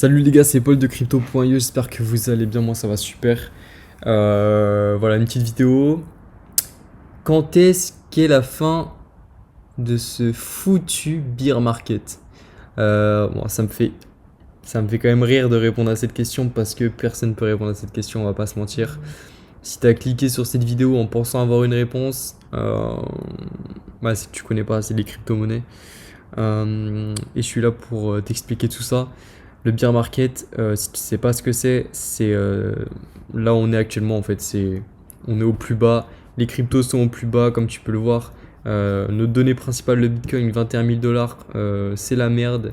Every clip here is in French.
Salut les gars, c'est Paul de Crypto.io, j'espère que vous allez bien, moi ça va super. Voilà une petite vidéo. Quand est-ce qu'est la fin de ce foutu bear market? Bon, ça me fait quand même rire de répondre à cette question parce que personne ne peut répondre à cette question, on va pas se mentir. Si t'as cliqué sur cette vidéo en pensant avoir une réponse, bah, c'est que tu connais pas assez les crypto-monnaies. Et je suis là pour t'expliquer tout ça. Le bear market, si tu sais pas ce que c'est là où on est actuellement en fait. On est au plus bas, les cryptos sont au plus bas comme tu peux le voir. Notre donnée principale, le Bitcoin, 21 000 dollars, c'est la merde.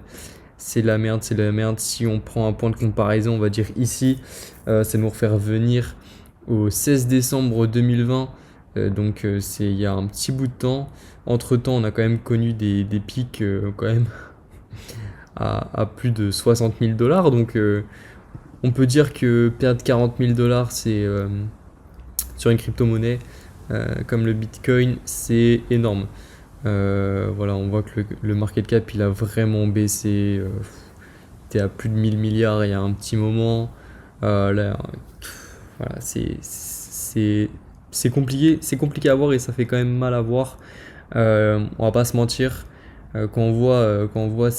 C'est la merde, c'est la merde. Si on prend un point de comparaison, on va dire ici, ça nous refait revenir au 16 décembre 2020. C'est il y a un petit bout de temps. Entre temps, on a quand même connu des pics quand même à plus de 60 000 dollars. On peut dire que perdre 40 000 dollars sur une crypto-monnaie comme le Bitcoin, c'est énorme. Voilà, on voit que le market cap il a vraiment baissé. T'es à plus de 1000 milliards il y a un petit moment. Là, voilà, c'est compliqué à voir et ça fait quand même mal à voir. On va pas se mentir. Quand on voit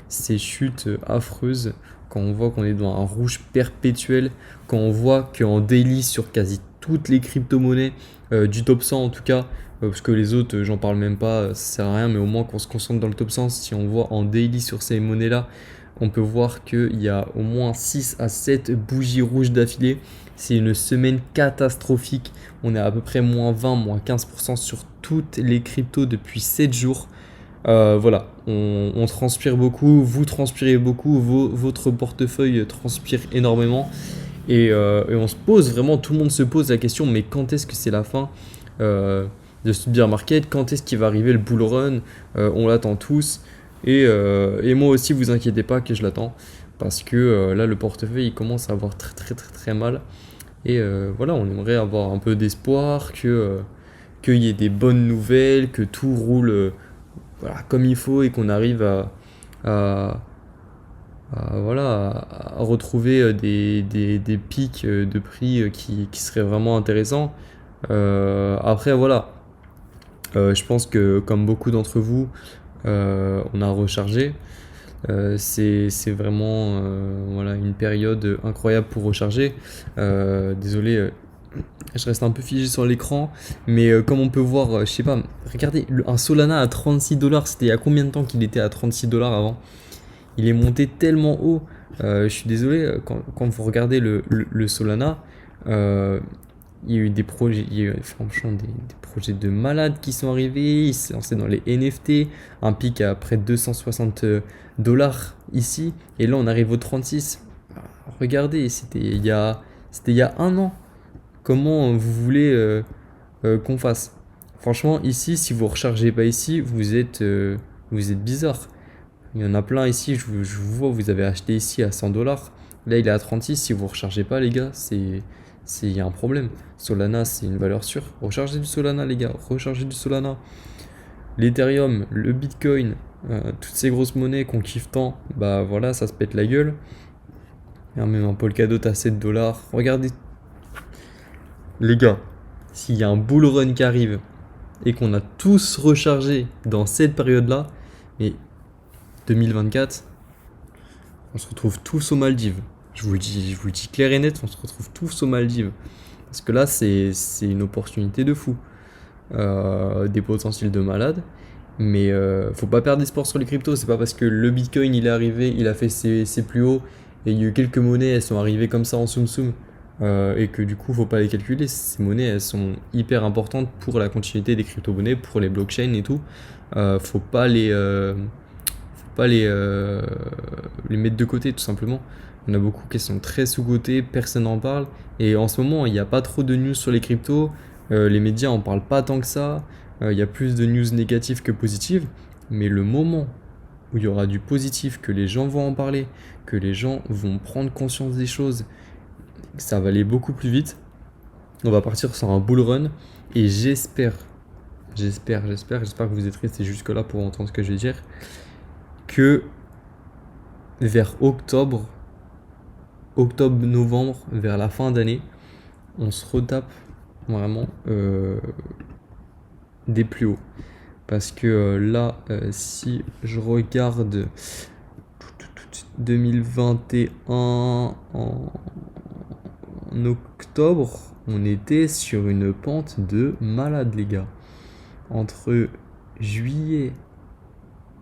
ces chutes affreuses, quand on voit qu'on est dans un rouge perpétuel, quand on voit qu'en daily sur quasi toutes les crypto-monnaies, du top 100 en tout cas, parce que les autres, j'en parle même pas, ça sert à rien, mais au moins qu'on se concentre dans le top 100, si on voit en daily sur ces monnaies-là, on peut voir qu'il y a au moins 6 à 7 bougies rouges d'affilée. C'est une semaine catastrophique. On est à peu près moins 20, moins 15% sur toutes les cryptos depuis 7 jours. Voilà, on transpire beaucoup, vous transpirez beaucoup, votre portefeuille transpire énormément. Et on se pose vraiment, tout le monde se pose la question, mais quand est-ce que c'est la fin de ce bear market? Quand est-ce qu'il va arriver le bull run? On l'attend tous. Et moi aussi, vous inquiétez pas que je l'attends. Parce que là, le portefeuille, il commence à avoir très très très très mal. Voilà, on aimerait avoir un peu d'espoir, qu'il y ait des bonnes nouvelles, que tout roule voilà, comme il faut et qu'on arrive à, voilà, à retrouver des pics de prix qui seraient vraiment intéressants. Après, voilà, je pense que comme beaucoup d'entre vous, on a rechargé. C'est vraiment voilà, une période incroyable pour recharger. Désolé, je reste un peu figé sur l'écran, mais comme on peut voir, je sais pas, regardez, un Solana à 36 dollars, c'était il y a combien de temps qu'il était à 36 dollars avant? Il est monté tellement haut. Je suis désolé, quand vous regardez le Solana, euh, il y a eu des projets, il y a eu franchement des projets de malades qui sont arrivés. Il s'est lancé dans les NFT, un pic à près de 260 dollars ici, et là on arrive au 36. Regardez, c'était il y a un an. Comment vous voulez qu'on fasse? Franchement, ici, si vous rechargez pas ici, vous êtes bizarre. Il y en a plein ici, je vous vois, vous avez acheté ici à 100 dollars. Là, il est à 36. Si vous rechargez pas, les gars, il y a un problème. Solana, c'est une valeur sûre. Rechargez du Solana, les gars, rechargez du Solana. L'Ethereum, le Bitcoin, toutes ces grosses monnaies qu'on kiffe tant, bah voilà, ça se pète la gueule. Il y a même un Polkadot à 7 dollars. Regardez, les gars, s'il y a un bull run qui arrive et qu'on a tous rechargé dans cette période-là, mais 2024, on se retrouve tous aux Maldives. Je vous le dis clair et net, on se retrouve tous aux Maldives. Parce que là, c'est une opportunité de fou. Des potentiels de malade. Mais faut pas perdre espoir sur les cryptos. C'est pas parce que le Bitcoin il est arrivé, il a fait ses plus hauts et il y a eu quelques monnaies, elles sont arrivées comme ça en soum soum. Et que du coup, faut pas les calculer. Ces monnaies, elles sont hyper importantes pour la continuité des crypto-monnaies, pour les blockchains et tout. Faut pas les mettre de côté tout simplement. Il y en a beaucoup qui sont très sous-cotés, personne n'en parle. Et en ce moment, il n'y a pas trop de news sur les cryptos. Les médias en parlent pas tant que ça. Il y a plus de news négatives que positives. Mais le moment où il y aura du positif, que les gens vont en parler, que les gens vont prendre conscience des choses, ça va aller beaucoup plus vite. On va partir sur un bull run. Et j'espère que vous êtes restés jusque là pour entendre ce que je vais dire, que vers octobre-novembre, vers la fin d'année, on se retape vraiment des plus hauts. Parce que là, si je regarde 2021 en octobre, on était sur une pente de malade, les gars. Entre juillet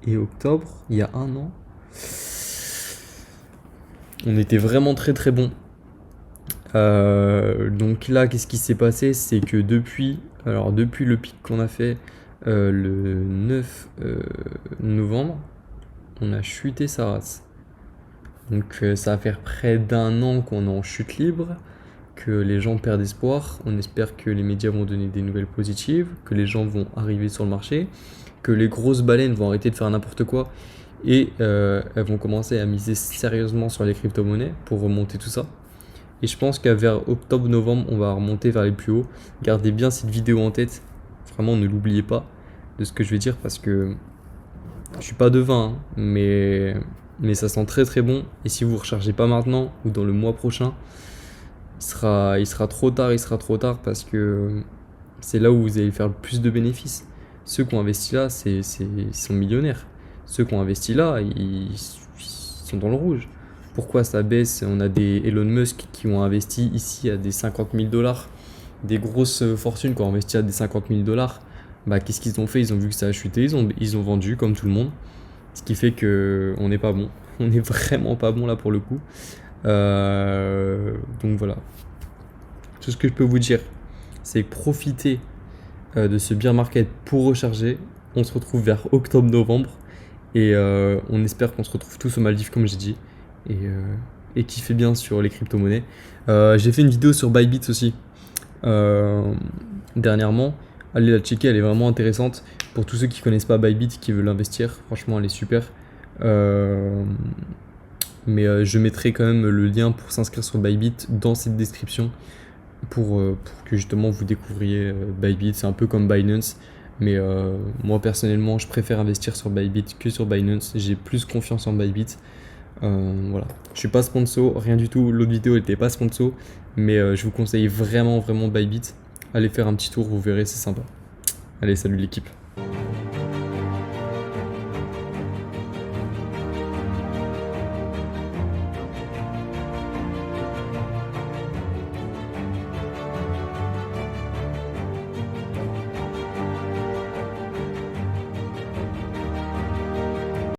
et octobre, il y a un an, on était vraiment très très bon. Donc là, qu'est-ce qui s'est passé? C'est que depuis le pic qu'on a fait le 9 novembre, on a chuté sa race. Donc ça va faire près d'un an qu'on est en chute libre, que les gens perdent espoir. On espère que les médias vont donner des nouvelles positives, que les gens vont arriver sur le marché, que les grosses baleines vont arrêter de faire n'importe quoi et elles vont commencer à miser sérieusement sur les crypto-monnaies pour remonter tout ça. Et je pense qu'à vers octobre-novembre, on va remonter vers les plus hauts. Gardez bien cette vidéo en tête. Vraiment, ne l'oubliez pas de ce que je vais dire parce que je suis pas devin, hein, mais ça sent très très bon. Et si vous ne rechargez pas maintenant ou dans le mois prochain, il sera trop tard parce que c'est là où vous allez faire le plus de bénéfices. Ceux qui ont investi là, ils sont millionnaires. Ceux qui ont investi là, ils sont dans le rouge. Pourquoi ça baisse? On a des Elon Musk qui ont investi ici à des 50 000 $, des grosses fortunes qui ont investi à des 50 000 $. Bah, qu'est-ce qu'ils ont fait? Ils ont vu que ça a chuté, ils ont vendu comme tout le monde. Ce qui fait qu'on n'est pas bon. On n'est vraiment pas bon là pour le coup. Donc voilà. Tout ce que je peux vous dire, c'est profiter de ce bear market pour recharger. On se retrouve vers octobre-novembre et on espère qu'on se retrouve tous aux Maldives comme j'ai dit et kiffer bien sur les crypto-monnaies. J'ai fait une vidéo sur Bybit aussi dernièrement. Allez la checker, elle est vraiment intéressante pour tous ceux qui connaissent pas Bybit qui veulent investir. Franchement, elle est super. Mais je mettrai quand même le lien pour s'inscrire sur Bybit dans cette description pour que justement vous découvriez Bybit. C'est un peu comme Binance, mais moi personnellement je préfère investir sur Bybit que sur Binance. J'ai plus confiance en Bybit. Voilà. Je suis pas sponsor, rien du tout. L'autre vidéo n'était pas sponsor, mais je vous conseille vraiment Bybit. Allez faire un petit tour, vous verrez, c'est sympa. Allez, salut l'équipe.